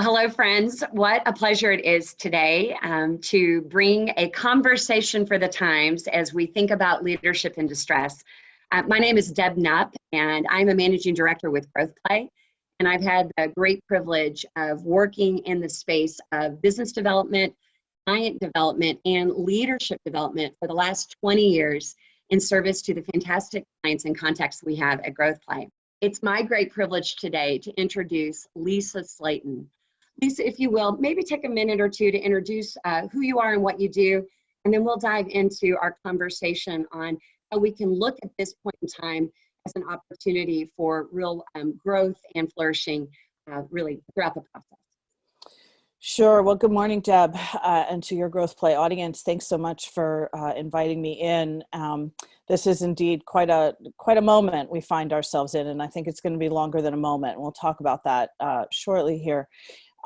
hello, friends. What a pleasure it is today to bring a conversation for the times as we think about leadership in distress. My name is Deb Knupp, and I'm a managing director with GrowthPlay. And I've had the great privilege of working in the space of business development, client development, and leadership development for the last 20 years in service to the fantastic clients and contacts we have at GrowthPlay. It's my great privilege today to introduce Lisa Slayton. Lisa, if you will, maybe take a minute or two to introduce who you are and what you do, and then we'll dive into our conversation on how we can look at this point in time as an opportunity for real growth and flourishing really throughout the process. Sure. Well, good morning, Deb, and to your GrowthPlay audience. Thanks so much for inviting me in. This is indeed quite a moment we find ourselves in, and I think it's going to be longer than a moment. We'll talk about that shortly here.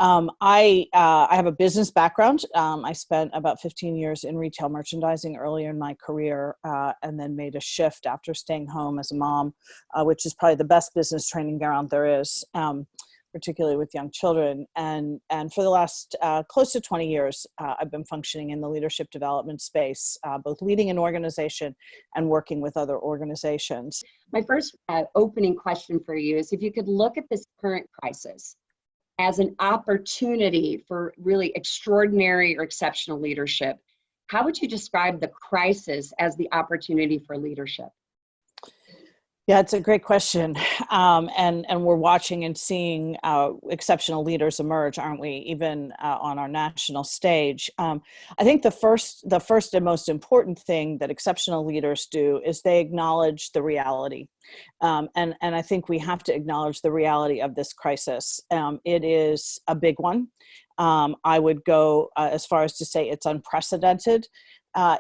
I have a business background. I spent about 15 years in retail merchandising earlier in my career, and then made a shift after staying home as a mom, which is probably the best business training ground there is. Particularly with young children. And for the last close to 20 years, I've been functioning in the leadership development space, both leading an organization and working with other organizations. My first opening question for you is if you could look at this current crisis as an opportunity for really extraordinary or exceptional leadership, how would you describe the crisis as the opportunity for leadership? Yeah, it's a great question. And we're watching and seeing exceptional leaders emerge, aren't we? Even on our national stage. I think the first and most important thing that exceptional leaders do is they acknowledge the reality. And I think we have to acknowledge the reality of this crisis. It is a big one. I would go as far as to say it's unprecedented.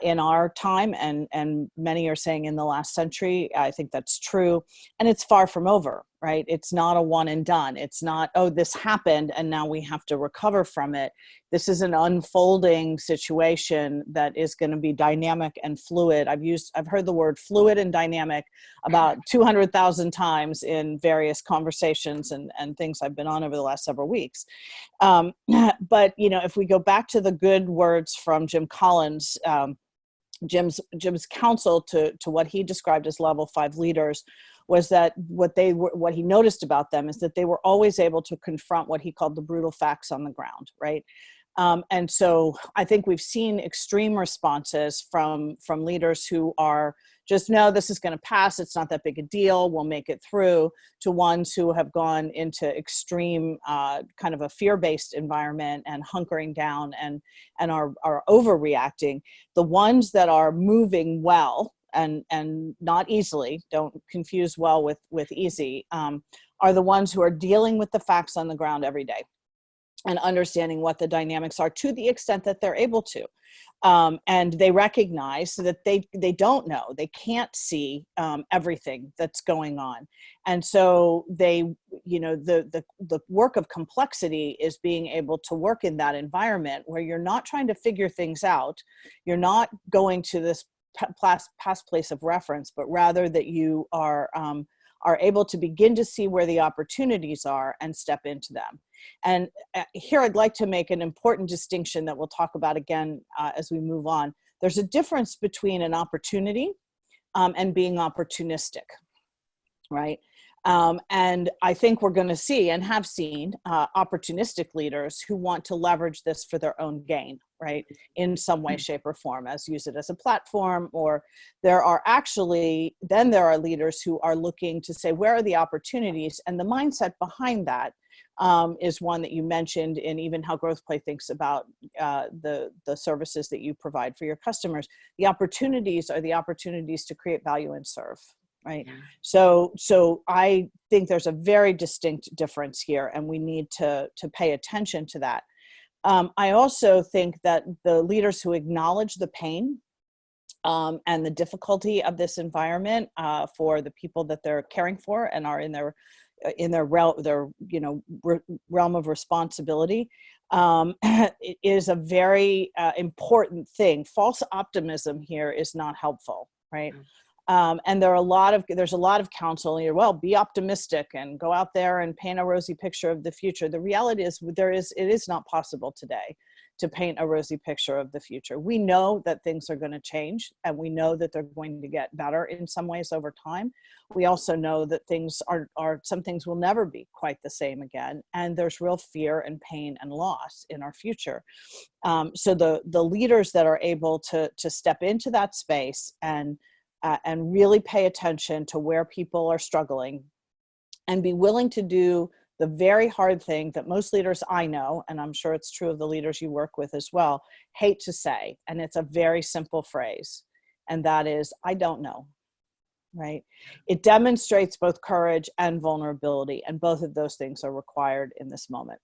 In our time, and many are saying in the last century. I think that's true. And it's far from over, right? It's not a one and done. It's not, oh, this happened and now we have to recover from it. This is an unfolding situation that is going to be dynamic and fluid. I've heard the word fluid and dynamic about 200,000 times in various conversations and things I've been on over the last several weeks. But, if we go back to the good words from Jim Collins, Jim's counsel to what he described as level 5 leaders was that what he noticed about them is that they were always able to confront what he called the brutal facts on the ground, right? And so I think we've seen extreme responses from leaders who are just, no, this is going to pass. It's not that big a deal. We'll make it through, to ones who have gone into extreme kind of a fear-based environment and hunkering down and are overreacting. The ones that are moving well and not easily, don't confuse well with easy, are the ones who are dealing with the facts on the ground every day and understanding what the dynamics are to the extent that they're able to. And they recognize that they don't know, they can't see everything that's going on. And so the work of complexity is being able to work in that environment where you're not trying to figure things out. You're not going to this past place of reference, but rather that you are able to begin to see where the opportunities are and step into them. And here I'd like to make an important distinction that we'll talk about again as we move on. There's a difference between an opportunity and being opportunistic, right? And I think we're going to see and have seen opportunistic leaders who want to leverage this for their own gain, right? In some way, shape, or form, as use it as a platform. Or there are leaders who are looking to say, where are the opportunities? And the mindset behind that is one that you mentioned in even how GrowthPlay thinks about the services that you provide for your customers. The opportunities are the opportunities to create value and serve. Right. Yeah. So I think there's a very distinct difference here, and we need to pay attention to that. I also think that the leaders who acknowledge the pain and the difficulty of this environment for the people that they're caring for and are in their realm of responsibility is a very important thing. False optimism here is not helpful, right? And there's a lot of counsel. Well, be optimistic and go out there and paint a rosy picture of the future. The reality is it is not possible today to paint a rosy picture of the future. We know that things are going to change, and we know that they're going to get better in some ways over time. We also know that some things will never be quite the same again, and there's real fear and pain and loss in our future. So the leaders that are able to step into that space and really pay attention to where people are struggling and be willing to do the very hard thing that most leaders I know, and I'm sure it's true of the leaders you work with as well, hate to say. And it's a very simple phrase. And that is, I don't know, right? It demonstrates both courage and vulnerability. And both of those things are required in this moment.